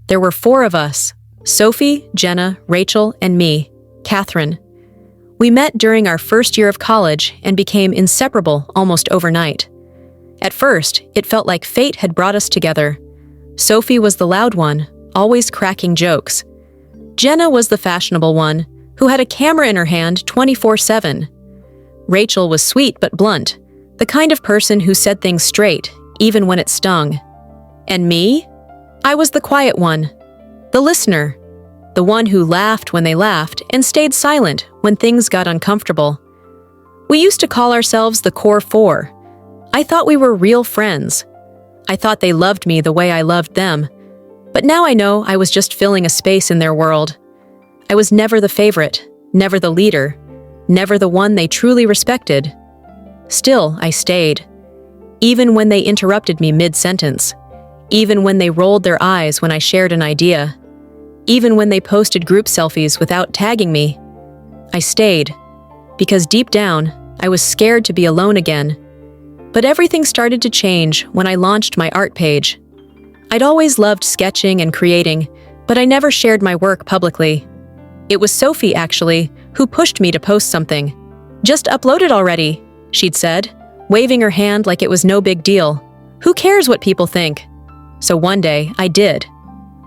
There were four of us: Sophie, Jenna, Rachel, and me, Catherine. We met during our first year of college and became inseparable almost overnight. At first, it felt like fate had brought us together. Sophie was the loud one, always cracking jokes. Jenna was the fashionable one, who had a camera in her hand 24/7. Rachel was sweet but blunt, the kind of person who said things straight, even when it stung. And me? I was the quiet one, the listener, the one who laughed when they laughed and stayed silent when things got uncomfortable. We used to call ourselves the Core Four. I thought we were real friends. I thought they loved me the way I loved them. But now I know I was just filling a space in their world. I was never the favorite, never the leader, never the one they truly respected. Still, I stayed. Even when they interrupted me mid-sentence. Even when they rolled their eyes when I shared an idea. Even when they posted group selfies without tagging me. I stayed. Because deep down, I was scared to be alone again. But everything started to change when I launched my art page. I'd always loved sketching and creating, but I never shared my work publicly. It was Sophie, actually, who pushed me to post something. "Just upload it already," she'd said, waving her hand like it was no big deal. "Who cares what people think?" So one day, I did.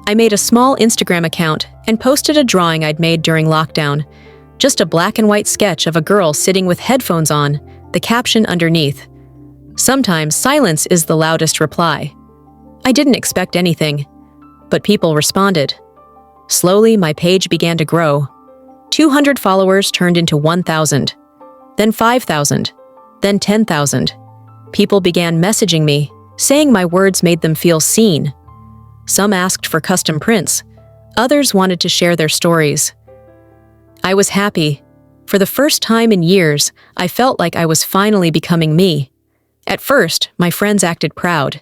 I made a small Instagram account and posted a drawing I'd made during lockdown. Just a black and white sketch of a girl sitting with headphones on, the caption underneath. "Sometimes silence is the loudest reply." I didn't expect anything, but people responded. Slowly, my page began to grow. 200 followers turned into 1,000, then 5,000, then 10,000. People began messaging me, saying my words made them feel seen. Some asked for custom prints. Others wanted to share their stories. I was happy. For the first time in years, I felt like I was finally becoming me. At first, my friends acted proud.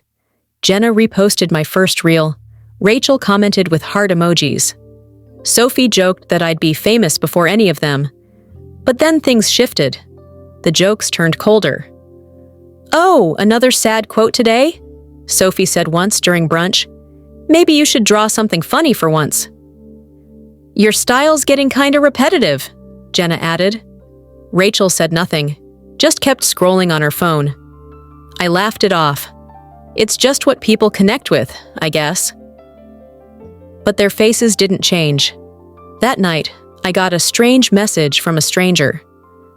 Jenna reposted my first reel. Rachel commented with heart emojis. Sophie joked that I'd be famous before any of them. But then things shifted. The jokes turned colder. "Oh, another sad quote today?" Sophie said once during brunch. "Maybe you should draw something funny for once." "Your style's getting kinda repetitive," Jenna added. Rachel said nothing, just kept scrolling on her phone. I laughed it off. It's just what people connect with, I guess. But their faces didn't change. That night, I got a strange message from a stranger.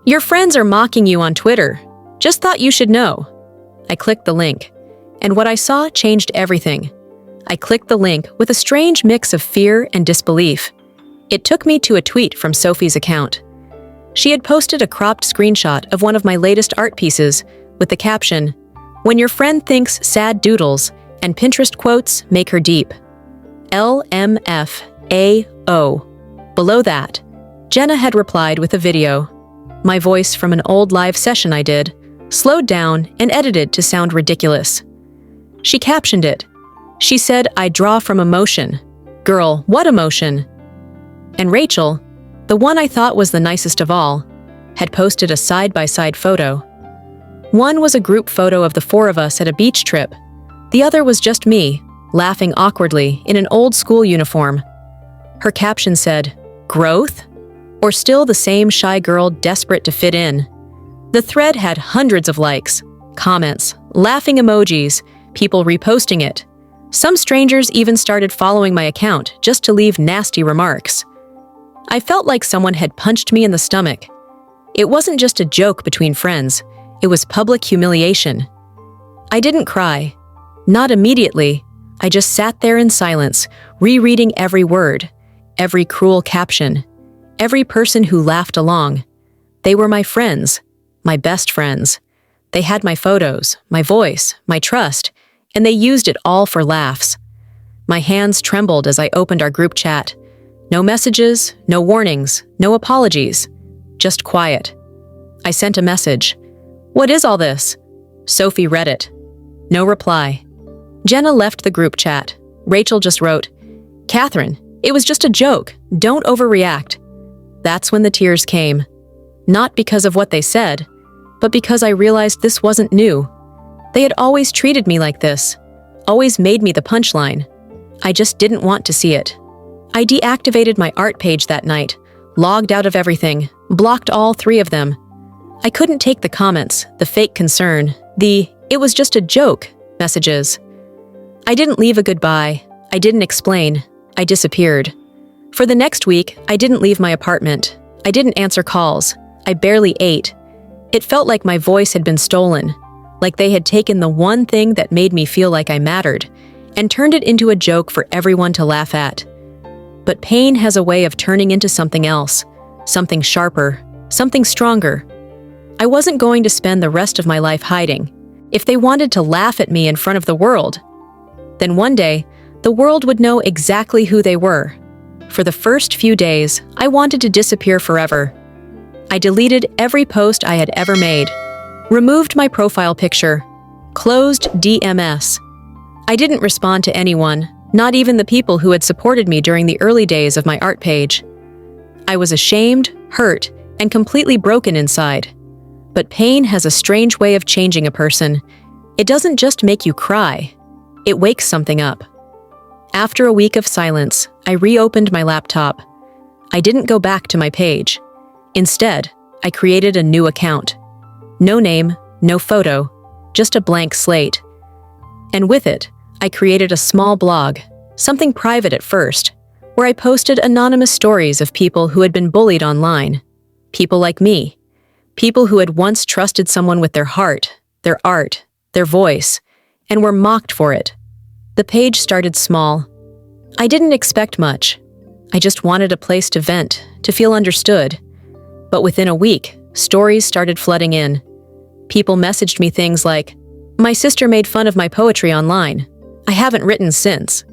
"Your friends are mocking you on Twitter. Just thought you should know." I clicked the link, and what I saw changed everything. I clicked the link with a strange mix of fear and disbelief. It took me to a tweet from Sophie's account. She had posted a cropped screenshot of one of my latest art pieces with the caption, "When your friend thinks sad doodles and Pinterest quotes make her deep. LMFAO. Below that, Jenna had replied with a video. My voice from an old live session I did, slowed down and edited to sound ridiculous. She captioned it. She said I draw from emotion. Girl, what emotion? And Rachel, the one I thought was the nicest of all, had posted a side-by-side photo. One was a group photo of the four of us at a beach trip. The other was just me, laughing awkwardly in an old school uniform. Her caption said, "Growth? Or still the same shy girl desperate to fit in?" The thread had hundreds of likes, comments, laughing emojis, people reposting it. Some strangers even started following my account just to leave nasty remarks. I felt like someone had punched me in the stomach. It wasn't just a joke between friends, it was public humiliation. I didn't cry. Not immediately. I just sat there in silence, rereading every word, every cruel caption, every person who laughed along. They were my friends, my best friends. They had my photos, my voice, my trust, and they used it all for laughs. My hands trembled as I opened our group chat. No messages, no warnings, no apologies, just quiet. I sent a message. "What is all this?" Sophie read it. No reply. Jenna left the group chat. Rachel just wrote, "Catherine, it was just a joke. Don't overreact." That's when the tears came. Not because of what they said, but because I realized this wasn't new. They had always treated me like this, always made me the punchline. I just didn't want to see it. I deactivated my art page that night, logged out of everything, blocked all 3 of them. I couldn't take the comments, the fake concern, "it was just a joke" messages. I didn't leave a goodbye. I didn't explain. I disappeared. For the next week, I didn't leave my apartment. I didn't answer calls. I barely ate. It felt like my voice had been stolen, like they had taken the one thing that made me feel like I mattered and turned it into a joke for everyone to laugh at. But pain has a way of turning into something else, something sharper, something stronger. I wasn't going to spend the rest of my life hiding. If they wanted to laugh at me in front of the world, then one day, the world would know exactly who they were. For the first few days, I wanted to disappear forever. I deleted every post I had ever made, removed my profile picture, closed DMS. I didn't respond to anyone, not even the people who had supported me during the early days of my art page. I was ashamed, hurt, and completely broken inside. But pain has a strange way of changing a person. It doesn't just make you cry. It wakes something up. After a week of silence, I reopened my laptop. I didn't go back to my page. Instead, I created a new account. No name, no photo, just a blank slate. And with it, I created a small blog, something private at first, where I posted anonymous stories of people who had been bullied online. People like me. People who had once trusted someone with their heart, their art, their voice, and were mocked for it. The page started small. I didn't expect much. I just wanted a place to vent, to feel understood. But within a week, stories started flooding in. People messaged me things like, "My sister made fun of my poetry online. I haven't written since."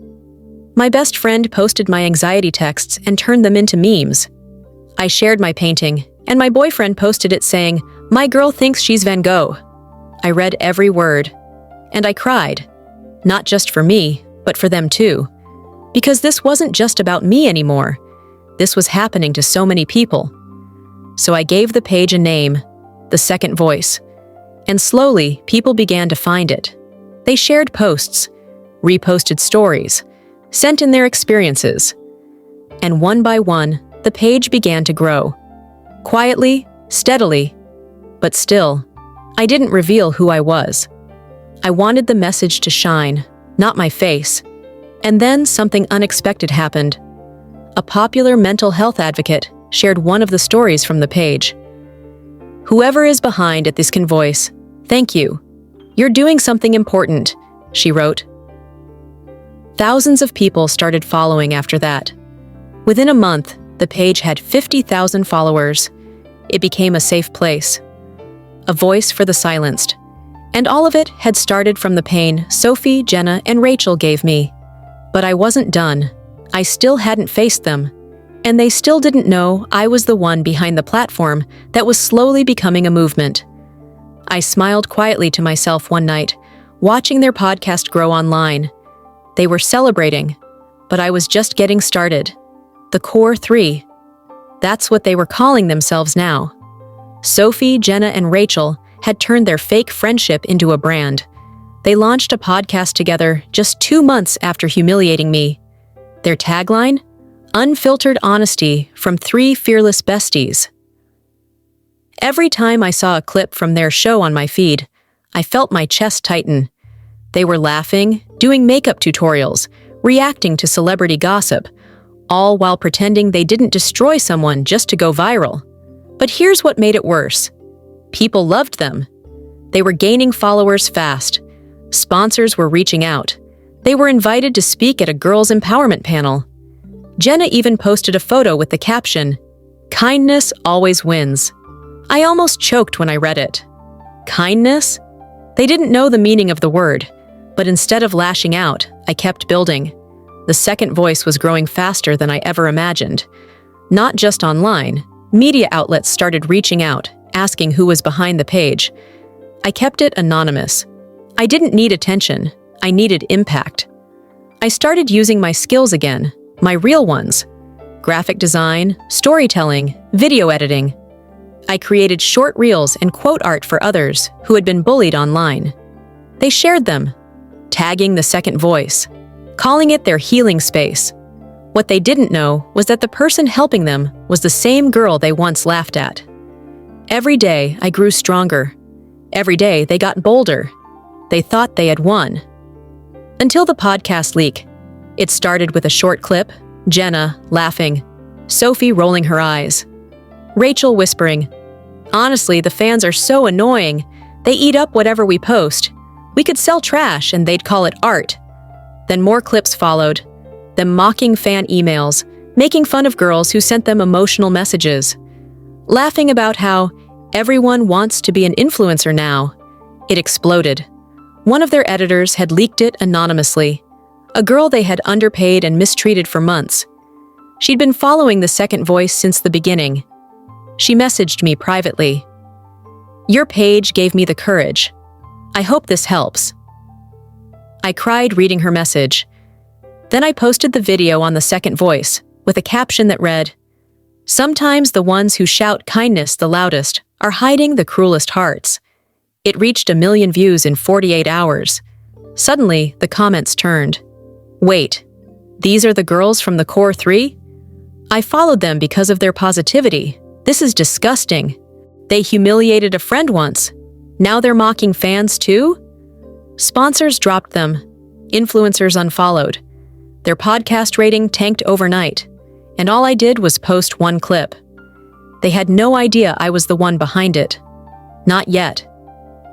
My best friend posted my anxiety texts and turned them into memes. I shared my painting, and my boyfriend posted it saying, "My girl thinks she's Van Gogh." I read every word, and I cried. Not just for me, but for them too. Because this wasn't just about me anymore. This was happening to so many people. So I gave the page a name, The Second Voice. And slowly, people began to find it. They shared posts, reposted stories, sent in their experiences. And one by one, the page began to grow. Quietly, steadily, but still, I didn't reveal who I was. I wanted the message to shine, not my face. And then something unexpected happened. A popular mental health advocate shared one of the stories from the page. "Whoever is behind at this voice, thank you. You're doing something important," she wrote. Thousands of people started following after that. Within a month, the page had 50,000 followers. It became a safe place, a voice for the silenced. And all of it had started from the pain Sophie, Jenna, and Rachel gave me. But I wasn't done. I still hadn't faced them. And they still didn't know I was the one behind the platform that was slowly becoming a movement. I smiled quietly to myself one night, watching their podcast grow online. They were celebrating, but I was just getting started. The Core 3. That's what they were calling themselves now. Sophie, Jenna, and Rachel had turned their fake friendship into a brand. They launched a podcast together just 2 months after humiliating me. Their tagline? Unfiltered honesty from 3 fearless besties. Every time I saw a clip from their show on my feed, I felt my chest tighten. They were laughing, doing makeup tutorials, reacting to celebrity gossip, all while pretending they didn't destroy someone just to go viral. But here's what made it worse. People loved them. They were gaining followers fast. Sponsors were reaching out. They were invited to speak at a girls' empowerment panel. Jenna even posted a photo with the caption, "Kindness always wins." I almost choked when I read it. Kindness? They didn't know the meaning of the word, but instead of lashing out, I kept building. The Second Voice was growing faster than I ever imagined. Not just online, media outlets started reaching out, asking who was behind the page. I kept it anonymous. I didn't need attention. I needed impact. I started using my skills again, my real ones. Graphic design, storytelling, video editing. I created short reels and quote art for others who had been bullied online. They shared them, tagging The Second Voice. calling it their healing space. What they didn't know was that the person helping them was the same girl they once laughed at. Every day, I grew stronger. Every day, they got bolder. They thought they had won. Until the podcast leak. It started with a short clip, Jenna laughing, Sophie rolling her eyes, Rachel whispering, "Honestly, the fans are so annoying. They eat up whatever we post. We could sell trash and they'd call it art." Then more clips followed, them mocking fan emails, making fun of girls who sent them emotional messages, laughing about how everyone wants to be an influencer now. It exploded. One of their editors had leaked it anonymously, a girl they had underpaid and mistreated for months. She'd been following The Second Voice since the beginning. She messaged me privately. "Your page gave me the courage. I hope this helps." I cried reading her message. Then I posted the video on The Second Voice with a caption that read, "Sometimes the ones who shout kindness the loudest are hiding the cruelest hearts." It reached 1 million views in 48 hours. Suddenly, the comments turned. "Wait, these are the girls from the Core 3? I followed them because of their positivity. This is disgusting. They humiliated a friend once. Now they're mocking fans too?" Sponsors dropped them. Influencers unfollowed. Their podcast rating tanked overnight. And all I did was post one clip. They had no idea I was the one behind it. Not yet.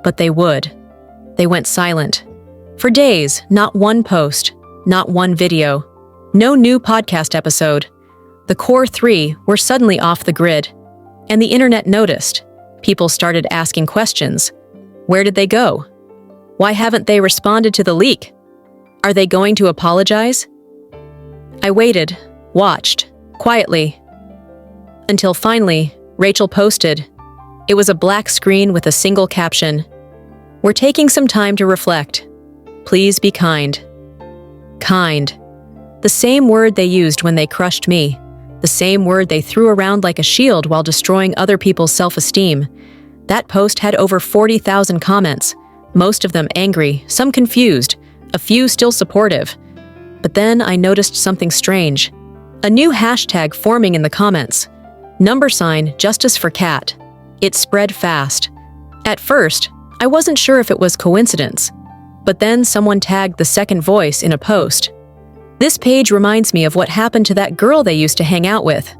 But they would. They went silent. For days, not one post, not one video, no new podcast episode. The Core 3 were suddenly off the grid. And the internet noticed. People started asking questions. Where did they go? Why haven't they responded to the leak? Are they going to apologize? I waited, watched, quietly. Until finally, Rachel posted. It was a black screen with a single caption. "We're taking some time to reflect. Please be kind." Kind. The same word they used when they crushed me. The same word they threw around like a shield while destroying other people's self-esteem. That post had over 40,000 comments, most of them angry, some confused, a few still supportive. But then I noticed something strange. A new hashtag forming in the comments. #Justice for Cat. It spread fast. At first, I wasn't sure if it was coincidence. But then someone tagged The Second Voice in a post. "This page reminds me of what happened to that girl they used to hang out with.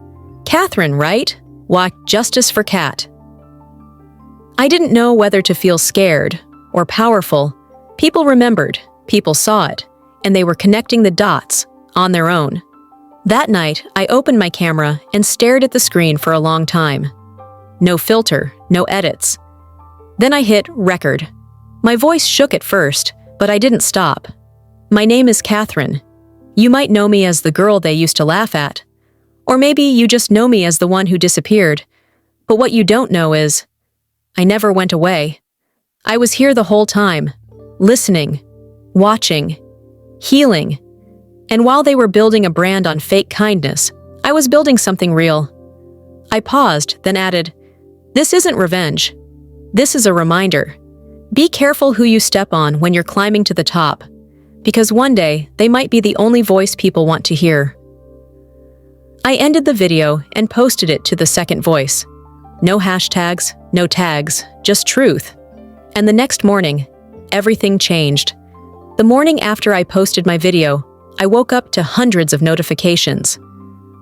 Catherine, right? Why, Justice for Cat." I didn't know whether to feel scared or powerful. People remembered, people saw it, and they were connecting the dots on their own. That night, I opened my camera and stared at the screen for a long time. No filter, no edits. Then I hit record. My voice shook at first, but I didn't stop. "My name is Catherine. You might know me as the girl they used to laugh at. Or maybe you just know me as the one who disappeared. But what you don't know is, I never went away. I was here the whole time, listening, watching, healing. And while they were building a brand on fake kindness, I was building something real." I paused, then added, "This isn't revenge. This is a reminder. Be careful who you step on when you're climbing to the top, because one day they might be the only voice people want to hear." I ended the video and posted it to The Second Voice. No hashtags, no tags, just truth. And the next morning, everything changed. The morning after I posted my video, I woke up to hundreds of notifications.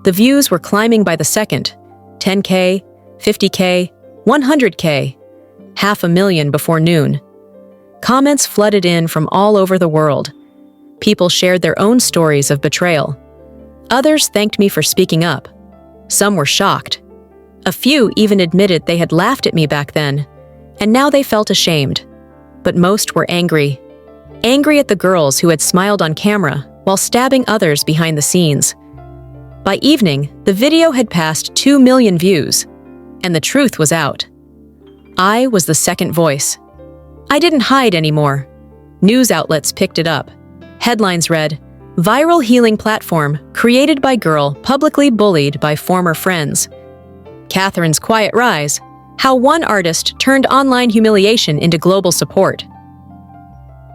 The views were climbing by the second. 10K, 50K, 100K. 500,000 before noon. Comments flooded in from all over the world. People shared their own stories of betrayal. Others thanked me for speaking up. Some were shocked. A few even admitted they had laughed at me back then, and now they felt ashamed. But most were angry. Angry at the girls who had smiled on camera while stabbing others behind the scenes. By evening, the video had passed 2 million views, and the truth was out. I was the second voice. I didn't hide anymore. News outlets picked it up. Headlines read, "Viral healing platform created by girl publicly bullied by former friends. Catherine's quiet rise. How one artist turned online humiliation into global support."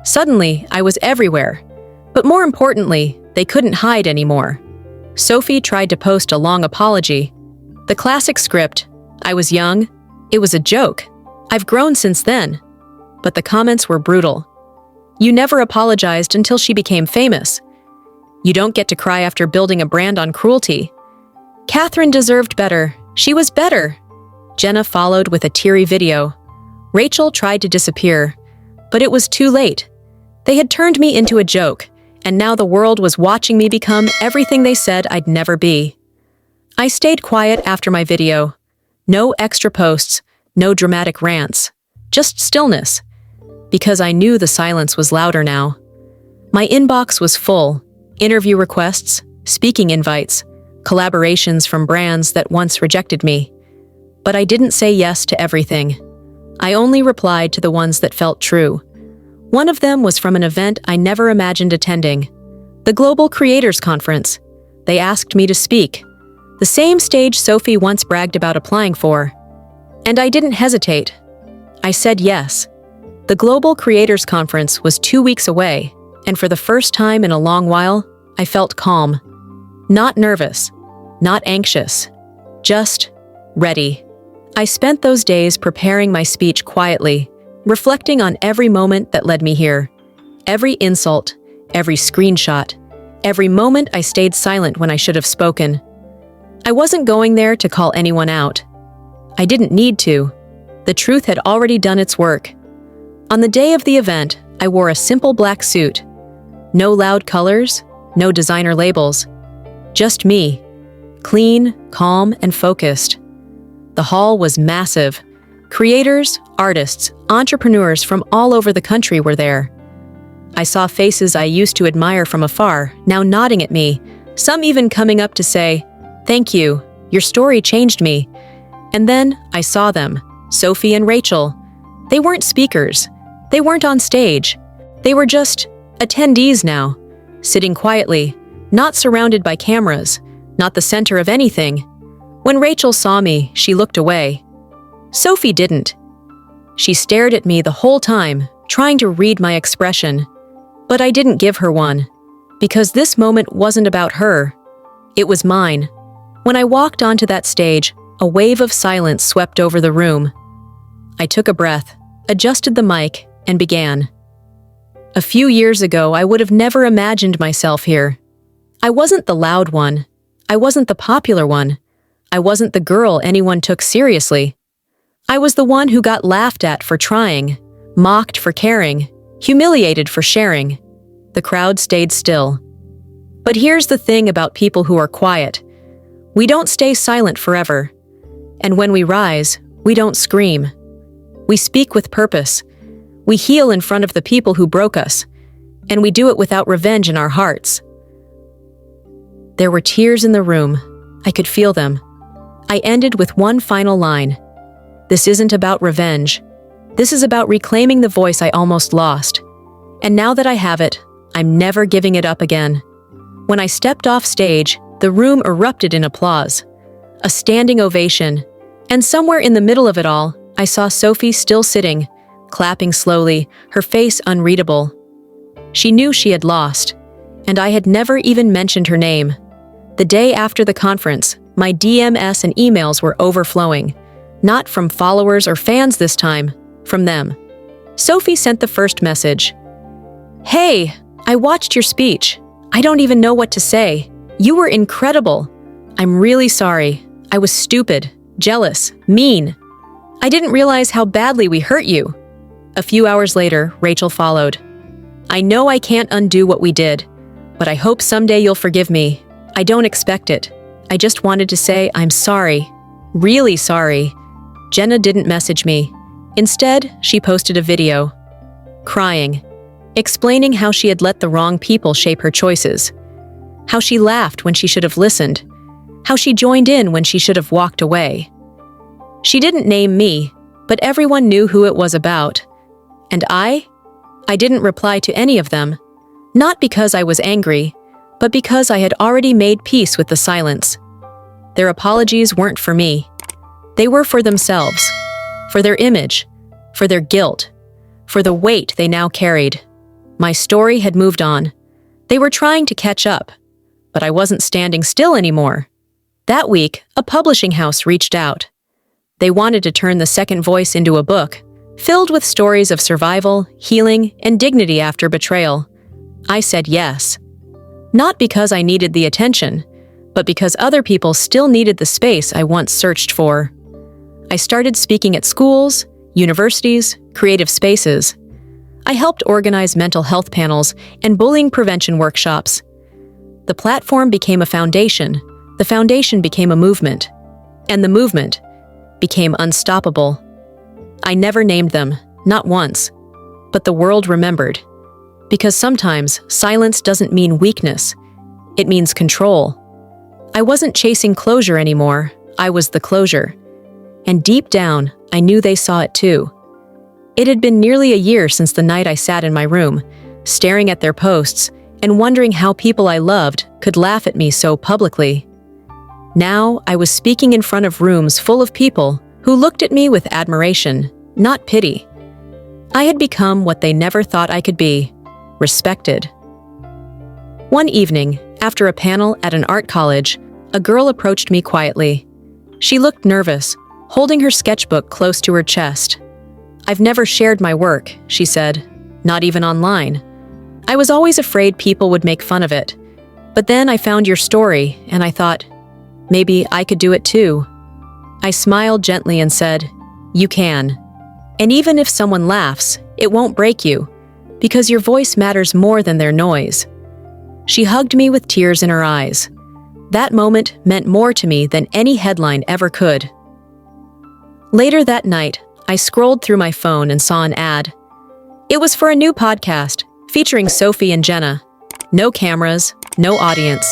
Suddenly, I was everywhere. But more importantly, they couldn't hide anymore. Sophie tried to post a long apology. The classic script: I was young, it was a joke, I've grown since then. But the comments were brutal. You never apologized until she became famous. You don't get to cry after building a brand on cruelty. Catherine deserved better. She was better. Jenna followed with a teary video. Rachel tried to disappear, but it was too late. They had turned me into a joke, and now the world was watching me become everything they said I'd never be. I stayed quiet after my video. No extra posts, no dramatic rants, just stillness, because I knew the silence was louder now. My inbox was full: interview requests, speaking invites, collaborations from brands that once rejected me. But I didn't say yes to everything. I only replied to the ones that felt true. One of them was from an event I never imagined attending, the Global Creators Conference. They asked me to speak, the same stage Sophie once bragged about applying for. And I didn't hesitate. I said yes. The Global Creators Conference was 2 weeks away, and for the first time in a long while, I felt calm. Not nervous, not anxious, just ready. I spent those days preparing my speech quietly, reflecting on every moment that led me here. Every insult, every screenshot, every moment I stayed silent when I should have spoken. I wasn't going there to call anyone out. I didn't need to. The truth had already done its work. On the day of the event, I wore a simple black suit. No loud colors, no designer labels. Just me, clean, calm, and focused. The hall was massive. Creators, artists, entrepreneurs from all over the country were there. I saw faces I used to admire from afar, now nodding at me, some even coming up to say, "Thank you, your story changed me." And then I saw them, Sophie and Rachel. They weren't speakers. They weren't on stage. They were just attendees now, sitting quietly, not surrounded by cameras, not the center of anything. When Rachel saw me, she looked away. Sophie didn't. She stared at me the whole time, trying to read my expression. But I didn't give her one, because this moment wasn't about her. It was mine. When I walked onto that stage, a wave of silence swept over the room. I took a breath, adjusted the mic, and began. A few years ago, I would have never imagined myself here. I wasn't the loud one. I wasn't the popular one. I wasn't the girl anyone took seriously. I was the one who got laughed at for trying, mocked for caring, humiliated for sharing. The crowd stayed still. But here's the thing about people who are quiet. We don't stay silent forever. And when we rise, we don't scream. We speak with purpose. We heal in front of the people who broke us, and we do it without revenge in our hearts. There were tears in the room. I could feel them. I ended with one final line. This isn't about revenge. This is about reclaiming the voice I almost lost. And now that I have it, I'm never giving it up again. When I stepped off stage, the room erupted in applause. A standing ovation. And somewhere in the middle of it all, I saw Sophie still sitting, clapping slowly, her face unreadable. She knew she had lost, and I had never even mentioned her name. The day after the conference, my DMs and emails were overflowing. Not from followers or fans this time, from them. Sophie sent the first message. "Hey, I watched your speech. I don't even know what to say. You were incredible. I'm really sorry. I was stupid, jealous, mean. I didn't realize how badly we hurt you." A few hours later, Rachel followed. "I know I can't undo what we did, but I hope someday you'll forgive me. I don't expect it. I just wanted to say I'm sorry. Really sorry." Jenna didn't message me. Instead, she posted a video. Crying. Explaining how she had let the wrong people shape her choices. How she laughed when she should have listened. How she joined in when she should have walked away. She didn't name me, but everyone knew who it was about. And I didn't reply to any of them. Not because I was angry, but because I had already made peace with the silence. Their apologies weren't for me. They were for themselves, for their image, for their guilt, for the weight they now carried. My story had moved on. They were trying to catch up, but I wasn't standing still anymore. That week, a publishing house reached out. They wanted to turn The Second Voice into a book, filled with stories of survival, healing, and dignity after betrayal. I said yes. Not because I needed the attention, but because other people still needed the space I once searched for. I started speaking at schools, universities, creative spaces. I helped organize mental health panels and bullying prevention workshops. The platform became a foundation, the foundation became a movement, and the movement became unstoppable. I never named them, not once, but the world remembered. Because sometimes silence doesn't mean weakness, it means control. I wasn't chasing closure anymore, I was the closure. And deep down, I knew they saw it too. It had been nearly a year since the night I sat in my room, staring at their posts and wondering how people I loved could laugh at me so publicly. Now, I was speaking in front of rooms full of people who looked at me with admiration, not pity. I had become what they never thought I could be, respected. One evening, after a panel at an art college, a girl approached me quietly. She looked nervous, holding her sketchbook close to her chest. "I've never shared my work," she said, "not even online. I was always afraid people would make fun of it. But then I found your story, and I thought, maybe I could do it too." I smiled gently and said, "You can. And even if someone laughs, it won't break you, because your voice matters more than their noise." She hugged me with tears in her eyes. That moment meant more to me than any headline ever could. Later that night, I scrolled through my phone and saw an ad. It was for a new podcast featuring Sophie and Jenna. No cameras, no audience.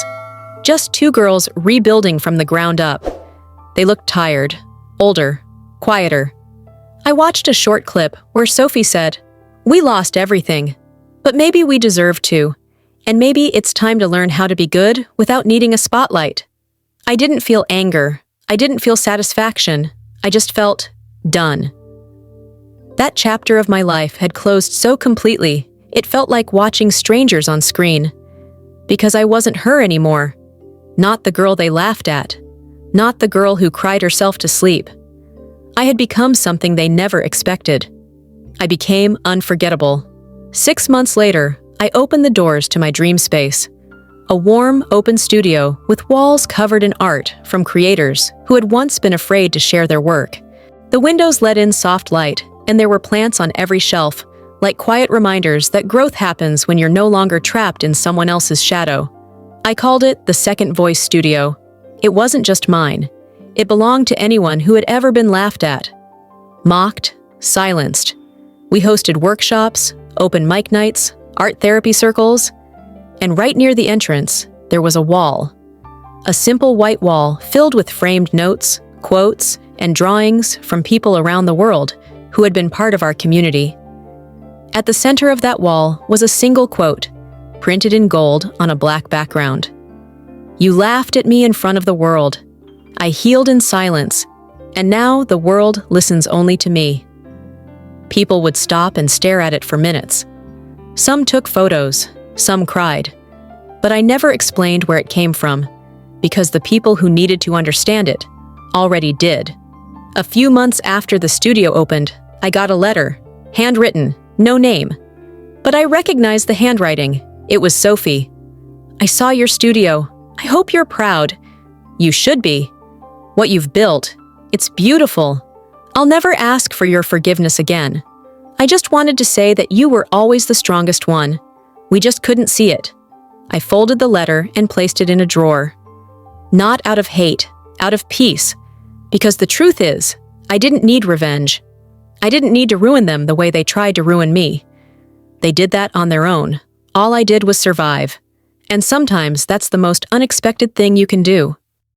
Just two girls rebuilding from the ground up. They looked tired, older, quieter. I watched a short clip where Sophie said, "We lost everything, but maybe we deserve to. And maybe it's time to learn how to be good without needing a spotlight." I didn't feel anger. I didn't feel satisfaction. I just felt done. That chapter of my life had closed so completely, it felt like watching strangers on screen. Because I wasn't her anymore. Not the girl they laughed at. Not the girl who cried herself to sleep. I had become something they never expected. I became unforgettable. 6 months later, I opened the doors to my dream space. A warm, open studio with walls covered in art from creators who had once been afraid to share their work. The windows let in soft light, and there were plants on every shelf, like quiet reminders that growth happens when you're no longer trapped in someone else's shadow. I called it the Second Voice Studio. It wasn't just mine. It belonged to anyone who had ever been laughed at, mocked, silenced. We hosted workshops, open mic nights, art therapy circles, and right near the entrance, there was a wall. A simple white wall filled with framed notes, quotes, and drawings from people around the world who had been part of our community. At the center of that wall was a single quote, printed in gold on a black background. "You laughed at me in front of the world. I healed in silence, and now the world listens only to me." People would stop and stare at it for minutes. Some took photos, some cried. But I never explained where it came from, because the people who needed to understand it already did. A few months after the studio opened, I got a letter, handwritten, no name. But I recognized the handwriting. It was Sophie. "I saw your studio. I hope you're proud. You should be. What you've built, it's beautiful. I'll never ask for your forgiveness again. I just wanted to say that you were always the strongest one. We just couldn't see it." I folded the letter and placed it in a drawer. Not out of hate, out of peace. Because the truth is, I didn't need revenge. I didn't need to ruin them the way they tried to ruin me. They did that on their own. All I did was survive. And sometimes that's the most unexpected thing you can do.